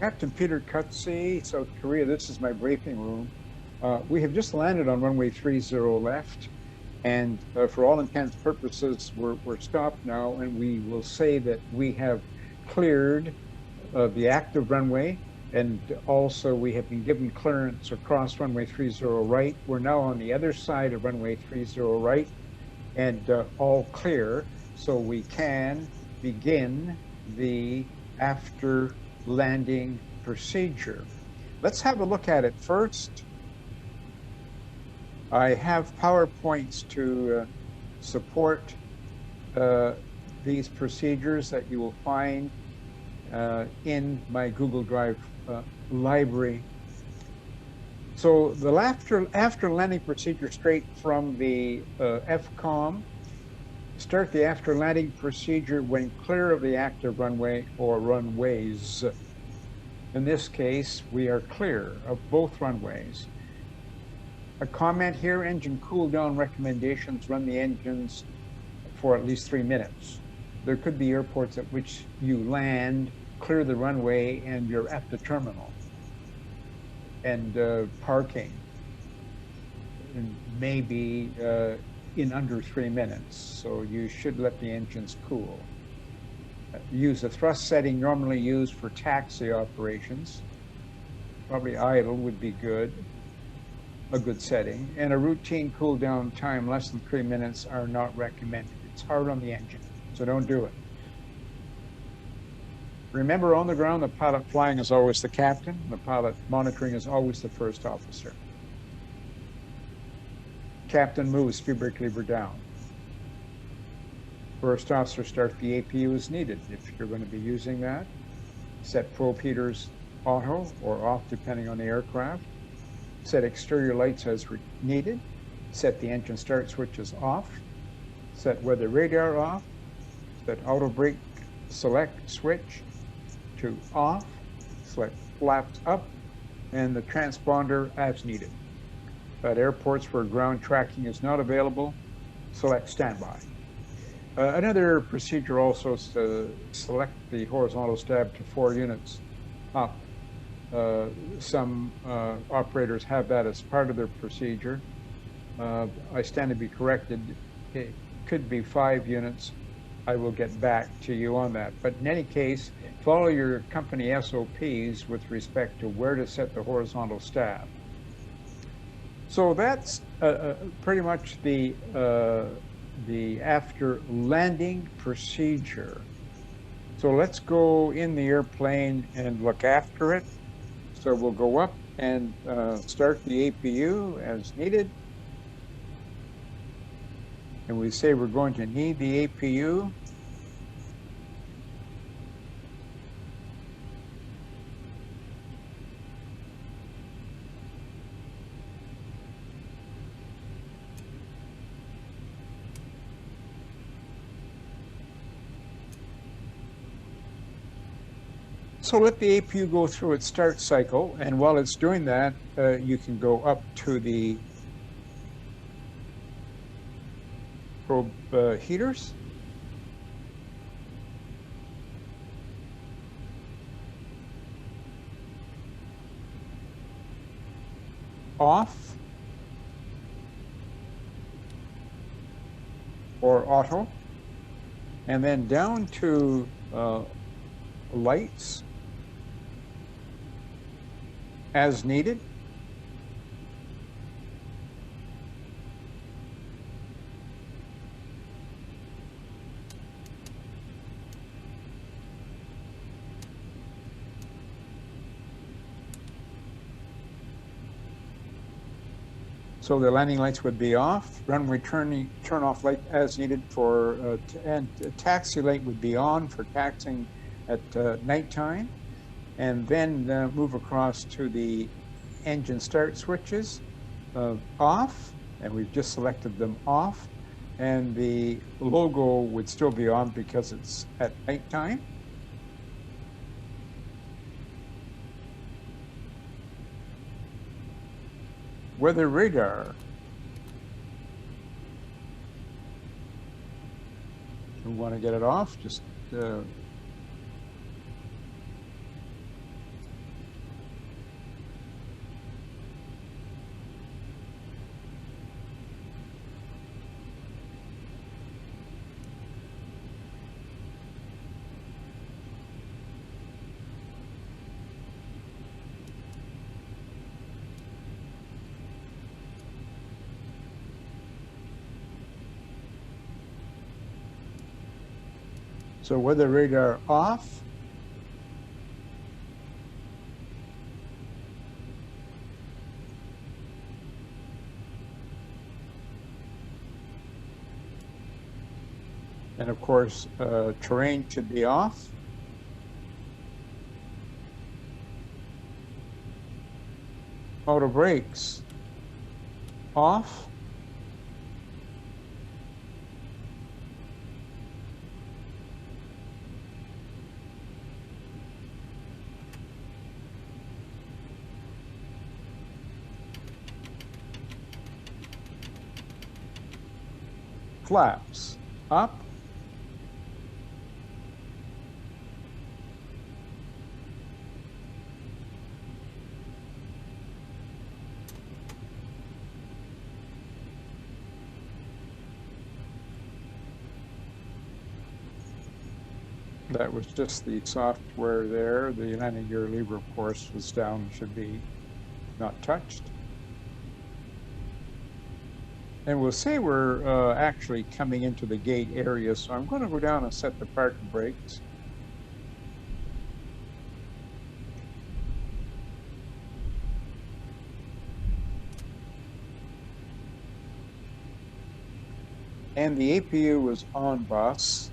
Captain Peter Cutsey, South Korea. This is my briefing room. We have just landed on runway 30 left, and for all intents and purposes, we're stopped now, and we will say that we have cleared the active runway, and also we have been given clearance across runway 30 right. We're now on the other side of runway 30 right, and all clear, so we can begin the after landing procedure. Let's have a look at it first. I have PowerPoints to support these procedures that you will find in my Google Drive library. So the after landing procedure straight from the FCOM. Start the after landing procedure when clear of the active runway or runways. In this case, we are clear of both runways. A comment here, engine cool down recommendations, run the engines for at least 3 minutes. There could be airports at which you land, clear the runway, and you're at the terminal. And parking maybe in under 3 minutes. So you should let the engines cool. Use the thrust setting normally used for taxi operations. Probably idle would be good, a good setting. And a routine cool down time less than 3 minutes are not recommended. It's hard on the engine, so don't do it. Remember, on the ground, the pilot flying is always the captain. The pilot monitoring is always the first officer. Captain moves, speed brake lever down. First officer start the APU as needed if you're going to be using that. Set probe heaters auto or off depending on the aircraft. Set exterior lights as needed. Set the engine start switches off. Set weather radar off. Set auto brake select switch to off. Select flaps up and the transponder as needed. At airports where ground tracking is not available, select standby. Another procedure also is to select the horizontal stab to 4 units up. Some operators have that as part of their procedure. I stand to be corrected. It could be 5 units. I will get back to you on that. But in any case, follow your company SOPs with respect to where to set the horizontal stab. So that's pretty much the after landing procedure. So let's go in the airplane and look after it. So we'll go up and start the APU as needed. And we say we're going to need the APU. So let the APU go through its start cycle, and while it's doing that, you can go up to the probe heaters. Off or auto, and then down to lights as needed. So the landing lights would be off, runway turn off light as needed for, and taxi light would be on for taxiing at nighttime, and then move across to the engine start switches off, and we've just selected them off, and the logo would still be on because it's at nighttime. Weather radar. We want to get it off, just So weather radar off. And of course, terrain should be off. Auto brakes off. Flaps up. That was just the software there. The landing gear lever, of course, was down, should be not touched. And we'll say we're actually coming into the gate area, so I'm going to go down and set the parking brakes. And the APU is on bus,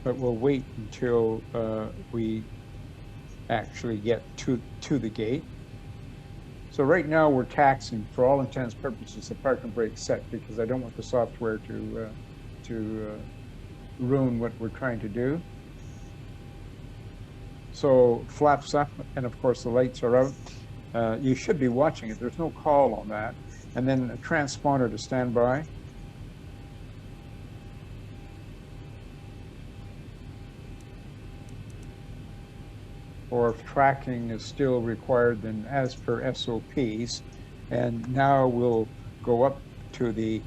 but we'll wait until we actually get to the gate. So right now we're taxing, for all intents and purposes, the parking brake set, because I don't want the software to ruin what we're trying to do. So flaps up, and of course the lights are out. You should be watching it. There's no call on that. And then a transponder to stand by. Or if tracking is still required, then as per SOPs. And now we'll go up to the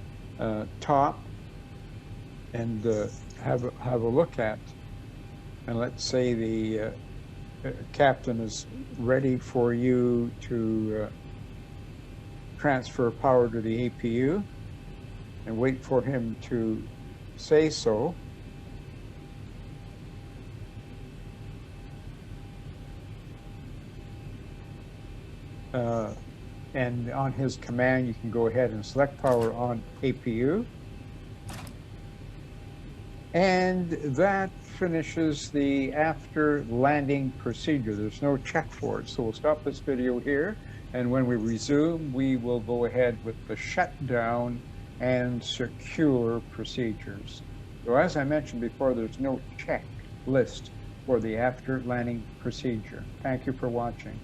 top and have a look at, and let's say the captain is ready for you to transfer power to the APU, and wait for him to say so. And on his command, you can go ahead and select power on APU. And that finishes the after landing procedure. There's no check for it. So we'll stop this video here. And when we resume, we will go ahead with the shutdown and secure procedures. So as I mentioned before, there's no checklist for the after landing procedure. Thank you for watching.